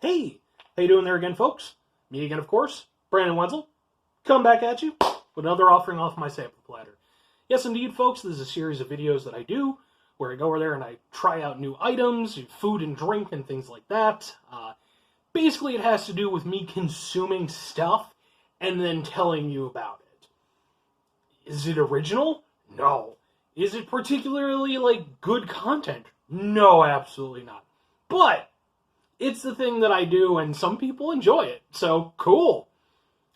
Hey, how you doing there again, folks? Me again, of course, Brandon Wenzel. Come back at you with another offering off my sample platter. Yes, indeed, folks, this is a series of videos that I do where I go over there and I try out new items, food and drink, and things like that. Basically, it has to do with me consuming stuff and then telling you about it. Is it original? No. Is it particularly, good content? No, absolutely not. But it's the thing that I do, and some people enjoy it. So, cool.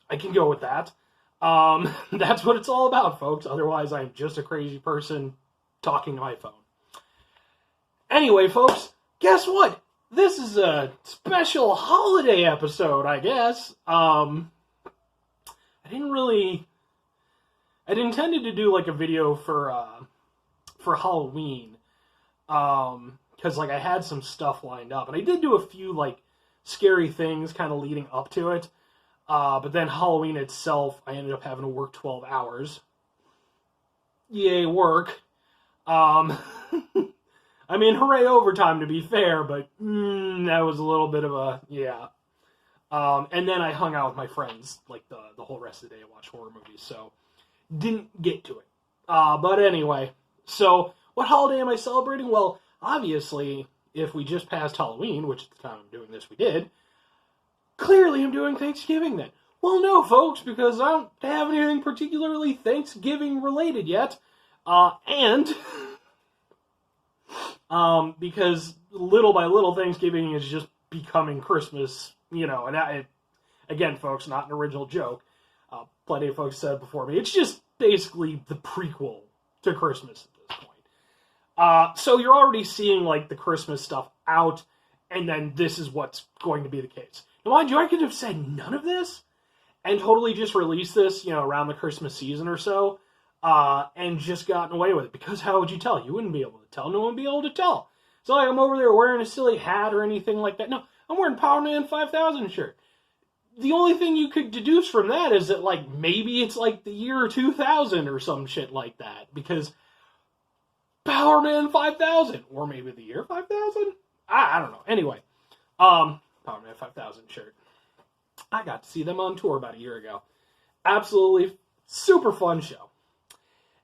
I can go with that. That's what it's all about, folks. Otherwise, I'm just a crazy person talking to my phone. Anyway, folks, guess what? This is a special holiday episode, I guess. I intended to do, a video for Halloween. Because, I had some stuff lined up. And I did do a few, scary things kind of leading up to it. But then Halloween itself, I ended up having to work 12 hours. Yay, work. I mean, hooray overtime to be fair, but that was a little bit of a, yeah. And then I hung out with my friends, the whole rest of the day and watched horror movies, so didn't get to it. But anyway, so what holiday am I celebrating? Well, obviously, if we just passed Halloween, which at the time I'm doing this we did, clearly I'm doing Thanksgiving then. Well, no, folks, because I don't have anything particularly Thanksgiving related yet. Because little by little Thanksgiving is just becoming Christmas, and again, folks, not an original joke. Plenty of folks said before me, it's just basically the prequel to Christmas at this point. So you're already seeing, the Christmas stuff out, and then this is what's going to be the case. Now, mind you, I could have said none of this, and totally just released this, around the Christmas season or so, and just gotten away with it. Because how would you tell? You wouldn't be able to tell. No one would be able to tell. It's not like I'm over there wearing a silly hat or anything like that. No, I'm wearing Power Man 5000 shirt. The only thing you could deduce from that is that, maybe it's, the year 2000 or some shit like that. Because Power Man 5000. Or maybe the year 5000? I don't know. Anyway, Power Man 5000 shirt. I got to see them on tour about a year ago. Absolutely super fun show.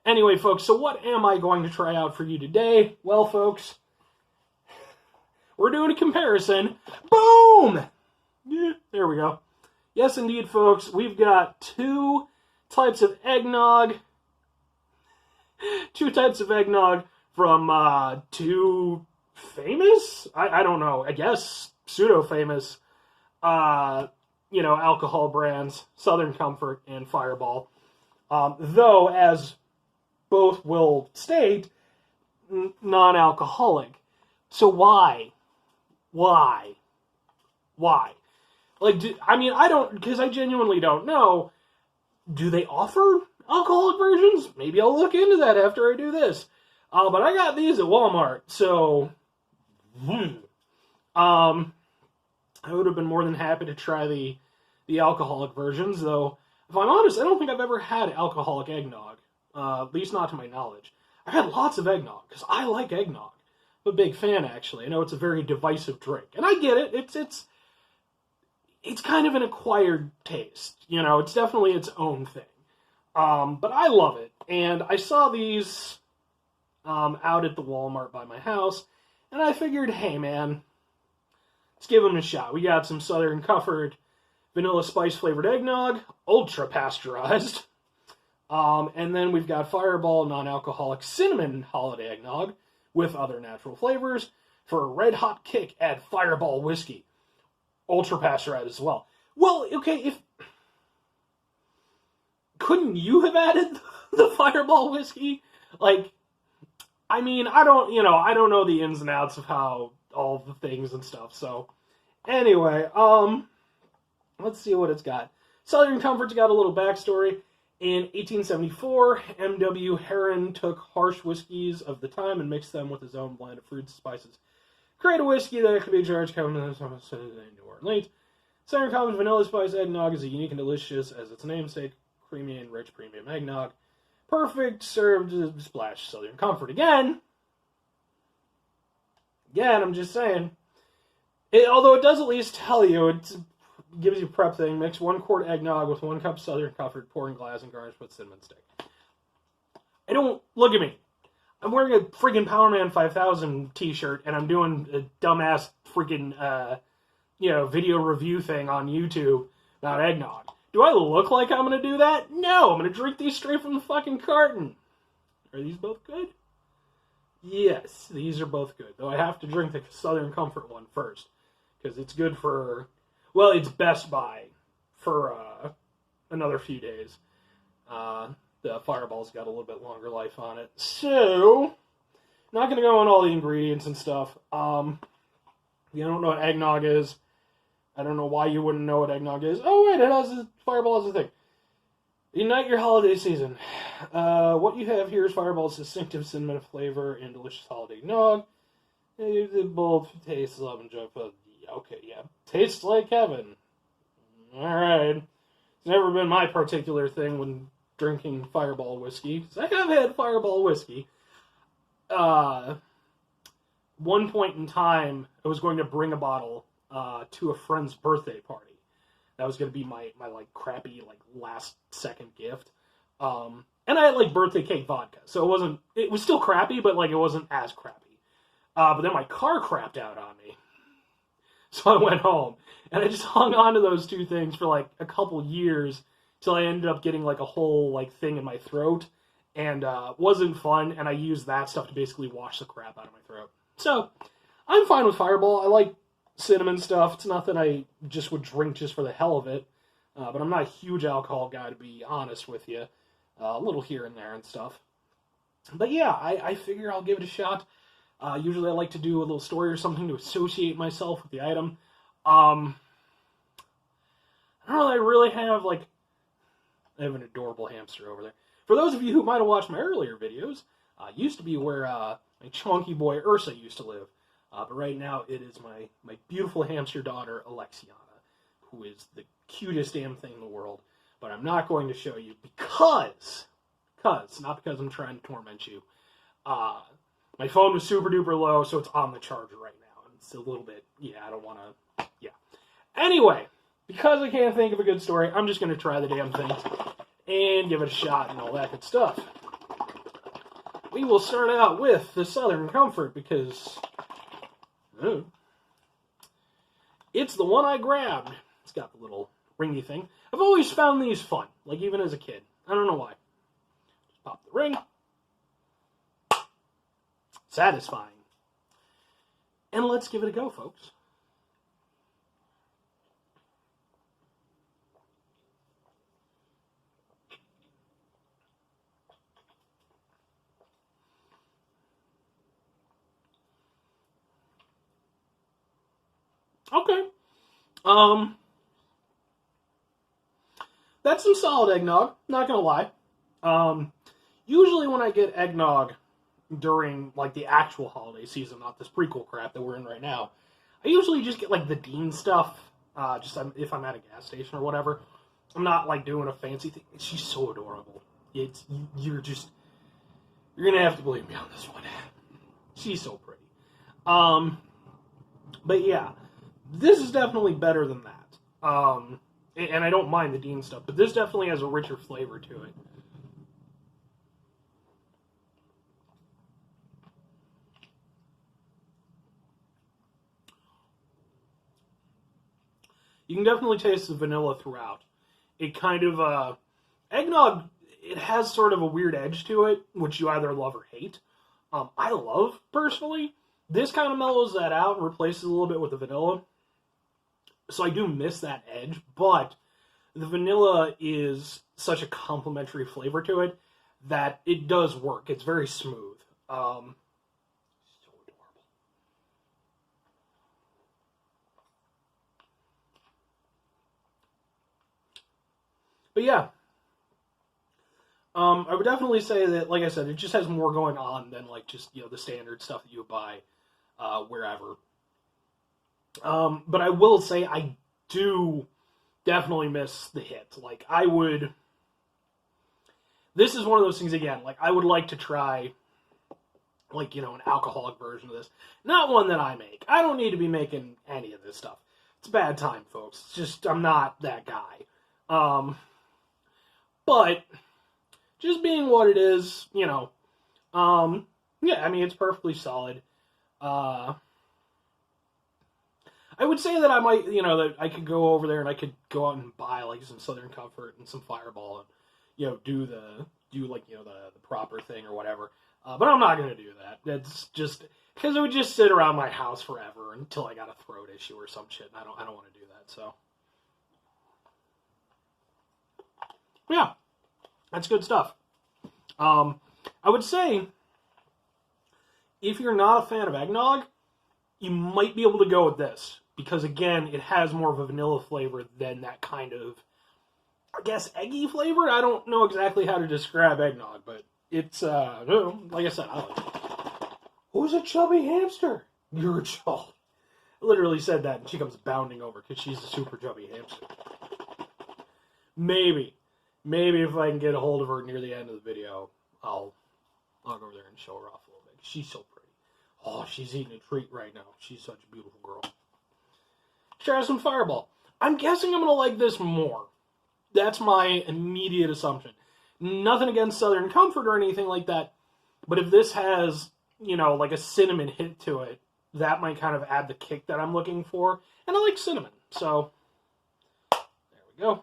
Anyway, folks, so what am I going to try out for you today? Well, folks, we're doing a comparison. Boom! Yeah, there we go. Yes, indeed, folks, we've got two types of eggnog. Two types of eggnog from two famous? I don't know. I guess pseudo-famous, alcohol brands, Southern Comfort and Fireball. Though, as both will state, non-alcoholic. So why? Why? Because I genuinely don't know. Do they offer alcoholic versions? Maybe I'll look into that after I do this. But I got these at Walmart, so I would have been more than happy to try the alcoholic versions, though, if I'm honest, I don't think I've ever had alcoholic eggnog, at least not to my knowledge. I've had lots of eggnog, because I like eggnog. I'm a big fan, actually. I know it's a very divisive drink, and I get it. It's kind of an acquired taste. It's definitely its own thing. But I love it, and I saw these out at the Walmart by my house, and I figured, hey, man, let's give them a shot. We got some Southern Comfort vanilla spice flavored eggnog, ultra pasteurized. And then we've got Fireball non-alcoholic cinnamon holiday eggnog with other natural flavors. For a red hot kick, add Fireball whiskey, ultra pasteurized as well. Well, okay, couldn't you have added the Fireball whiskey? I don't know the ins and outs of how all the things and stuff. So, anyway, let's see what it's got. Southern Comfort's got a little backstory. In 1874, M.W. Heron took harsh whiskeys of the time and mixed them with his own blend of fruits and spices. Create a whiskey that could be charged coming in New Orleans. Southern Comfort's vanilla spice eggnog is as unique and delicious as its namesake, creamy and rich premium eggnog. Perfect served to splash Southern Comfort. Again, I'm just saying, Although it does at least tell you, it gives you a prep thing. Mix 1 quart eggnog with 1 cup Southern Comfort, pour in glass, and garnish with cinnamon stick. Look at me. I'm wearing a friggin' Power Man 5000 t-shirt, and I'm doing a dumbass friggin' video review thing on YouTube about eggnog. Do I look like I'm going to do that? No, I'm going to drink these straight from the fucking carton. Are these both good? Yes, these are both good. Though I have to drink the Southern Comfort one first. Because it's good for... Well, it's Best Buy for another few days. The Fireball's got a little bit longer life on it. So, not going to go on all the ingredients and stuff. You don't know what eggnog is. I don't know why you wouldn't know what eggnog is. Oh, wait, Fireball has a thing. Ignite your holiday season. What you have here is Fireball's distinctive cinnamon flavor and delicious holiday eggnog. The bold taste, love, and joy. Okay, yeah. Tastes like heaven. Alright. It's never been my particular thing when drinking Fireball whiskey. I have had Fireball whiskey. One point in time, I was going to bring a bottle to a friend's birthday party. That was going to be my crappy, last second gift. And I had, birthday cake vodka. So it was still crappy, but, it wasn't as crappy. But then my car crapped out on me. So I went home. And I just hung on to those two things for, a couple years till I ended up getting, a whole, thing in my throat. And wasn't fun, and I used that stuff to basically wash the crap out of my throat. So, I'm fine with Fireball. I like cinnamon stuff. It's nothing I just would drink just for the hell of it. But I'm not a huge alcohol guy, to be honest with you. A little here and there and stuff. But yeah, I figure I'll give it a shot. Usually I like to do a little story or something to associate myself with the item. I don't know, I really have, I have an adorable hamster over there. For those of you who might have watched my earlier videos, used to be where my chunky boy Ursa used to live. But right now it is my beautiful hamster daughter, Alexiana, who is the cutest damn thing in the world. But I'm not going to show you because, not because I'm trying to torment you, my phone was super duper low, so it's on the charger right now. And it's a little bit, I don't want to, Anyway, because I can't think of a good story, I'm just going to try the damn thing and give it a shot and all that good stuff. We will start out with the Southern Comfort because it's the one I grabbed. It's got the little ringy thing. I've always found these fun, even as a kid. I don't know why. Just pop the ring. Satisfying. And let's give it a go, folks. Okay. That's some solid eggnog, not gonna lie. Usually when I get eggnog during, the actual holiday season, not this prequel crap that we're in right now, I usually just get, the Dean stuff, just if I'm at a gas station or whatever. I'm not, doing a fancy thing. She's so adorable. You're gonna have to believe me on this one. She's so pretty. But yeah. This is definitely better than that. And I don't mind the Dean stuff, but this definitely has a richer flavor to it. You can definitely taste the vanilla throughout. It kind of, eggnog, it has sort of a weird edge to it, which you either love or hate. I love, personally. This kind of mellows that out and replaces a little bit with the vanilla. So I do miss that edge, but the vanilla is such a complimentary flavor to it that it does work. It's very smooth. So adorable. But yeah. I would definitely say that, like I said, it just has more going on than, just, the standard stuff that you would buy wherever. But I will say I do definitely miss the hit. This is one of those things, again, I would like to try, like, an alcoholic version of this. Not one that I make. I don't need to be making any of this stuff. It's a bad time, folks. It's just, I'm not that guy. But, just being what it is, yeah, I mean, it's perfectly solid. I would say that I might, that I could go over there and I could go out and buy, like, some Southern Comfort and some Fireball and, do the proper thing or whatever. But I'm not going to do that. That's just, because it would just sit around my house forever until I got a throat issue or some shit, and I don't want to do that, so. Yeah, that's good stuff. I would say, if you're not a fan of eggnog, you might be able to go with this. Because, again, it has more of a vanilla flavor than that kind of, I guess, eggy flavor? I don't know exactly how to describe eggnog, but it's, like I said, I like it. Who's a chubby hamster? You're a chubby. I literally said that, and she comes bounding over because she's a super chubby hamster. Maybe if I can get a hold of her near the end of the video, I'll go over there and show her off a little bit. She's so pretty. Oh, she's eating a treat right now. She's such a beautiful girl. Try some Fireball. I'm guessing I'm going to like this more. That's my immediate assumption. Nothing against Southern Comfort or anything like that, but if this has, like a cinnamon hint to it, that might kind of add the kick that I'm looking for. And I like cinnamon, so there we go.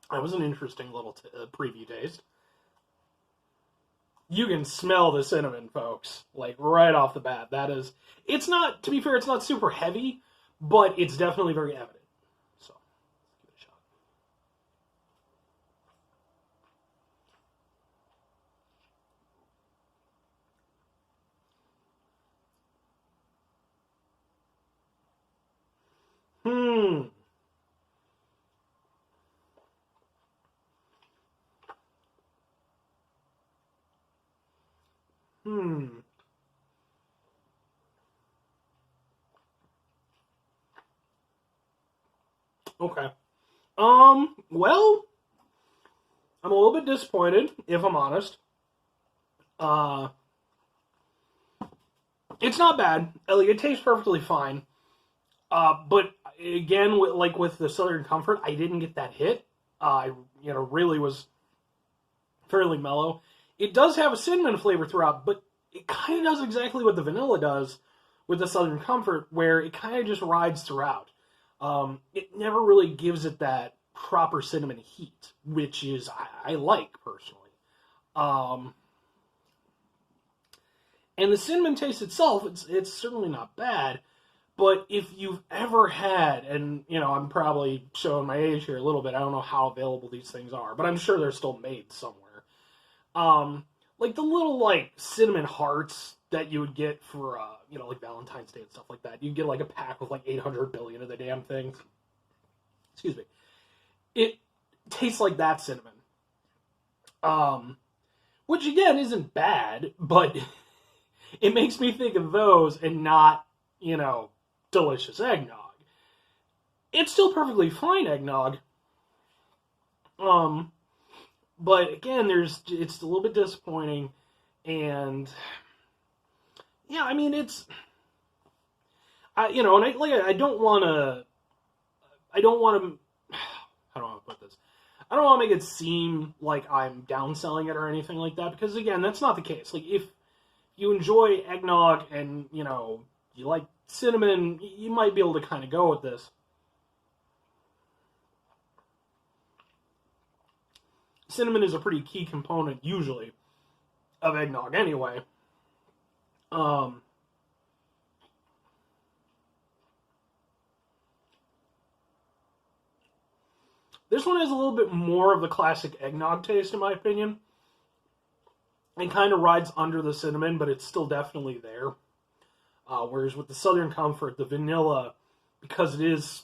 That was an interesting little preview taste. You can smell the cinnamon, folks, like right off the bat. It's not, to be fair, it's not super heavy, but it's definitely very evident. So, give it a shot. Okay. Well, I'm a little bit disappointed, if I'm honest. It's not bad. Like, it tastes perfectly fine. But again, with the Southern Comfort, I didn't get that hit. I, really was fairly mellow. It does have a cinnamon flavor throughout, but it kind of does exactly what the vanilla does with the Southern Comfort, where it kind of just rides throughout. It never really gives it that proper cinnamon heat, which is, I like, personally. And the cinnamon taste itself, it's certainly not bad, but if you've ever had, and, I'm probably showing my age here a little bit, I don't know how available these things are, but I'm sure they're still made somewhere. Like the little, cinnamon hearts that you would get for, Valentine's Day and stuff like that. You get, a pack with, 800 billion of the damn things. Excuse me. It tastes like that cinnamon. Which, again, isn't bad, but it makes me think of those and not, delicious eggnog. It's still perfectly fine eggnog. But again, it's a little bit disappointing, and yeah, I mean, I don't want to, how do I want to put this? I don't want to make it seem like I'm downselling it or anything like that, because again, that's not the case. Like, if you enjoy eggnog and, you like cinnamon, you might be able to kind of go with this. Cinnamon is a pretty key component, usually, of eggnog anyway. This one has a little bit more of the classic eggnog taste, in my opinion. And kind of rides under the cinnamon, but it's still definitely there. Whereas with the Southern Comfort, the vanilla, because it is,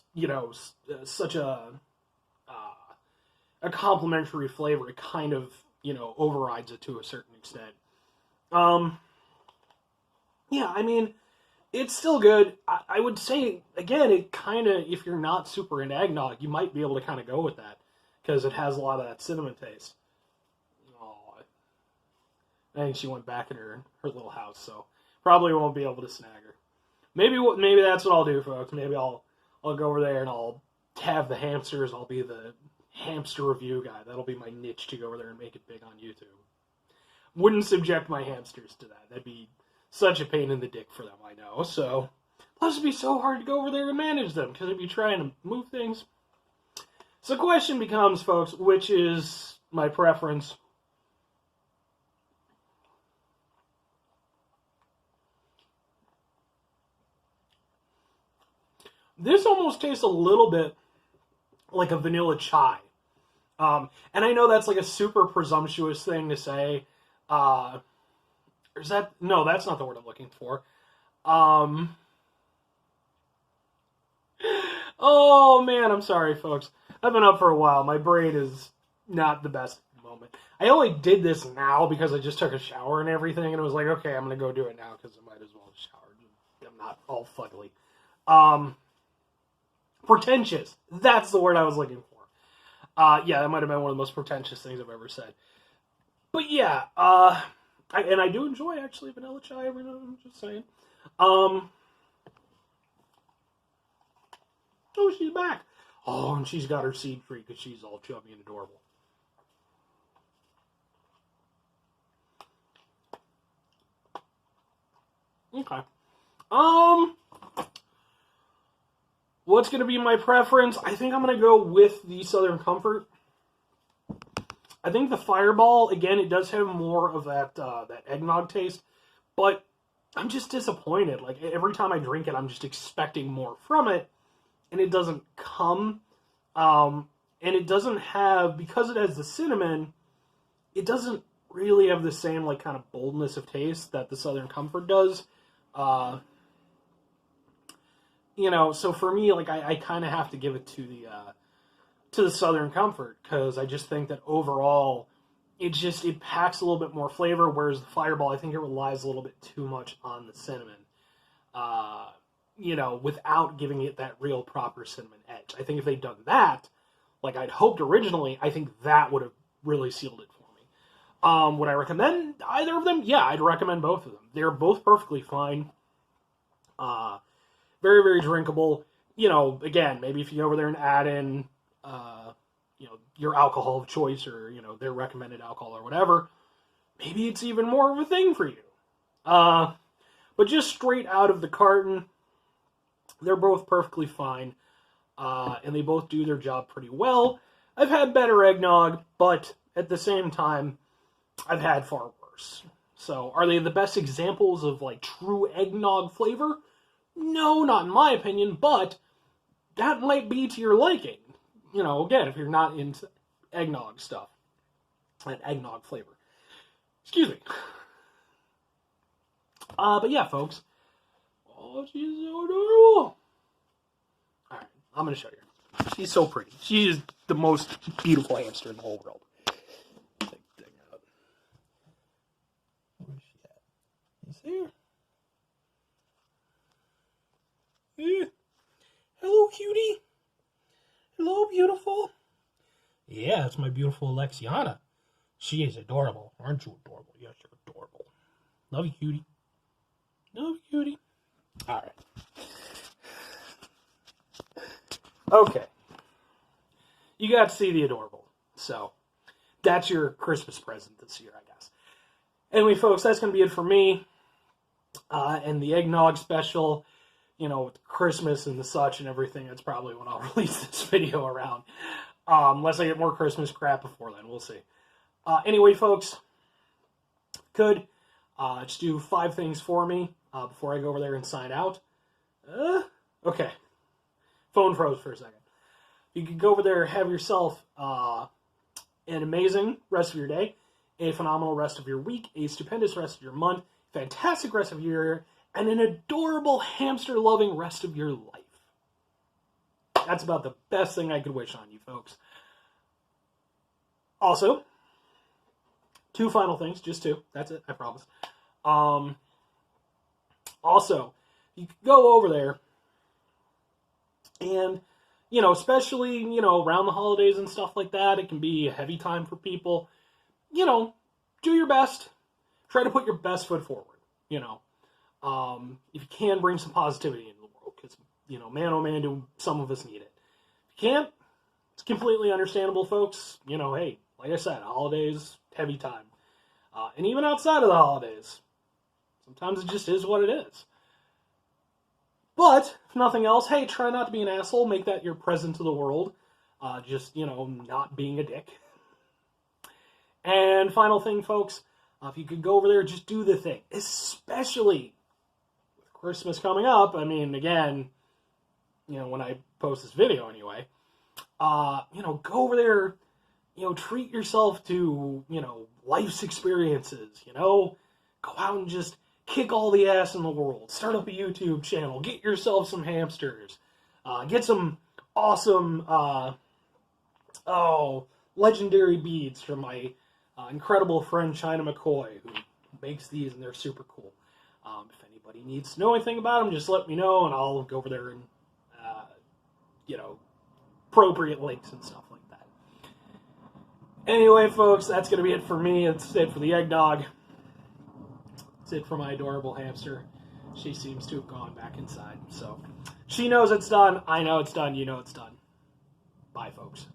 such a complementary flavor, it kind of, overrides it to a certain extent. Yeah, I mean, it's still good. I would say, again, it kind of, if you're not super into eggnog, you might be able to kind of go with that, because it has a lot of that cinnamon taste. Oh, I think she went back in her little house, so probably won't be able to snag her. Maybe that's what I'll do, folks. Maybe I'll go over there and I'll have the hamsters. I'll be the hamster review guy. That'll be my niche, to go over there and make it big on YouTube. Wouldn't subject my hamsters to that. That'd be such a pain in the dick for them, I know. So, plus it'd be so hard to go over there and manage them, because I'd be trying to move things. So the question becomes, folks, which is my preference? This almost tastes a little bit like a vanilla chai. And I know that's like a super presumptuous thing to say. Is that... No, that's not the word I'm looking for. Oh, man, I'm sorry, folks. I've been up for a while. My brain is not the best at the moment. I only did this now because I just took a shower and everything, and it was like, okay, I'm going to go do it now because I might as well shower. I'm not all fugly. Pretentious. That's the word I was looking for. Yeah, that might have been one of the most pretentious things I've ever said. But yeah, I do enjoy, actually, vanilla chai every now and then, I'm just saying. Oh, she's back. Oh, and she's got her seed free because she's all chubby and adorable. Okay. What's going to be my preference? I think I'm going to go with the Southern Comfort. I think the Fireball, again, it does have more of that eggnog taste, but I'm just disappointed. Like, every time I drink it, I'm just expecting more from it, and it doesn't come. And it doesn't have, because it has the cinnamon, it doesn't really have the same, like, kind of boldness of taste that the Southern Comfort does. You know, so for me, like, I kind of have to give it to the Southern Comfort, because I just think that overall, it packs a little bit more flavor, whereas the Fireball, I think it relies a little bit too much on the cinnamon, you know, without giving it that real proper cinnamon edge. I think if they'd done that, like I'd hoped originally, I think that would have really sealed it for me. Would I recommend either of them? Yeah, I'd recommend both of them. They're both perfectly fine. Very, very drinkable. You know, again, maybe if you go over there and add in, you know, your alcohol of choice, or, you know, their recommended alcohol or whatever, maybe it's even more of a thing for you. But just straight out of the carton, they're both perfectly fine. And they both do their job pretty well. I've had better eggnog, but at the same time, I've had far worse. So, are they the best examples of, like, true eggnog flavor? No, not in my opinion, but that might be to your liking. You know, again, if you're not into eggnog stuff, and eggnog flavor. Excuse me. But yeah, folks. Oh, she's so adorable. Alright, I'm going to show you. She's so pretty. She is the most beautiful hamster in the whole world. Check that out. Where's she at? You see her? Yeah. Hello, cutie. Hello, beautiful. Yeah, that's my beautiful Alexiana. She is adorable. Aren't you adorable? Yes, you're adorable. Love you, cutie. Love you, cutie. Alright. Okay. You got to see the adorable. So, that's your Christmas present this year, I guess. Anyway, folks, that's going to be it for me. And the eggnog special, you know, with Christmas and the such and everything, that's probably when I'll release this video around. Unless I get more Christmas crap before then, we'll see. Anyway, folks, could just do 5 things for me before I go over there and sign out. Okay. Phone froze for a second. You could go over there, have yourself an amazing rest of your day, a phenomenal rest of your week, a stupendous rest of your month, fantastic rest of your year, and an adorable hamster-loving rest of your life. That's about the best thing I could wish on you, folks. Also, 2 final things, just 2. That's it, I promise. Also, you could go over there and, you know, especially, you know, around the holidays and stuff like that, it can be a heavy time for people. You know, do your best. try to put your best foot forward, you know. If you can, bring some positivity into the world, because, you know, man, oh man, do some of us need it. If you can't, it's completely understandable, folks. You know, hey, like I said, holidays, heavy time. And even outside of the holidays, sometimes it just is what it is. But, if nothing else, hey, try not to be an asshole. Make that your present to the world. Just, you know, not being a dick. And final thing, folks, if you could go over there, just do the thing. Especially with Christmas coming up. I mean, again, you know, when I post this video anyway, you know, go over there, you know, treat yourself to, you know, life's experiences, you know, go out and just kick all the ass in the world, start up a YouTube channel, get yourself some hamsters, get some awesome, legendary beads from my incredible friend China McCoy, who makes these, and they're super cool. If anybody needs to know anything about them, just let me know, and I'll go over there and, you know, appropriate links and stuff like that. Anyway, folks, that's going to be it for me. That's it for the eggnog. That's it for my adorable hamster. She seems to have gone back inside. So, she knows it's done. I know it's done. You know it's done. Bye, folks.